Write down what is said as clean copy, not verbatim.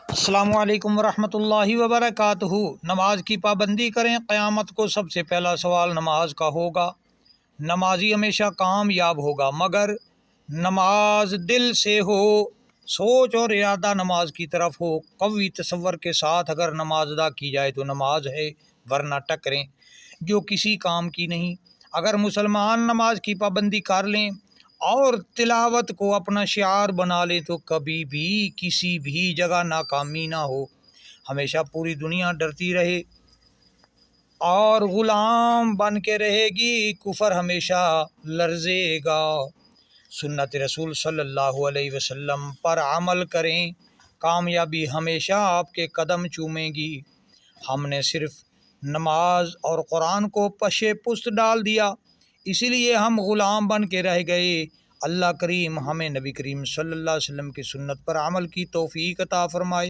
السلام علیکم ورحمۃ اللہ وبرکاتہ۔ نماز کی پابندی کریں، قیامت کو سب سے پہلا سوال نماز کا ہوگا۔ نمازی ہمیشہ کامیاب ہوگا مگر نماز دل سے ہو، سوچ اور ارادہ نماز کی طرف ہو، قوی تصور کے ساتھ اگر نماز ادا کی جائے تو نماز ہے، ورنہ ٹکریں جو کسی کام کی نہیں۔ اگر مسلمان نماز کی پابندی کر لیں اور تلاوت کو اپنا شعار بنا لے تو کبھی بھی کسی بھی جگہ ناکامی نہ ہو، ہمیشہ پوری دنیا ڈرتی رہے اور غلام بن کے رہے گی، کفر ہمیشہ لرزے گا۔ سنت رسول صلی اللہ علیہ وسلم پر عمل کریں، کامیابی ہمیشہ آپ کے قدم چومے گی۔ ہم نے صرف نماز اور قرآن کو پشے پست ڈال دیا، اسی لیے ہم غلام بن کے رہ گئے۔ اللہ کریم ہمیں نبی کریم صلی اللہ علیہ وسلم کی سنت پر عمل کی توفیق عطا فرمائے۔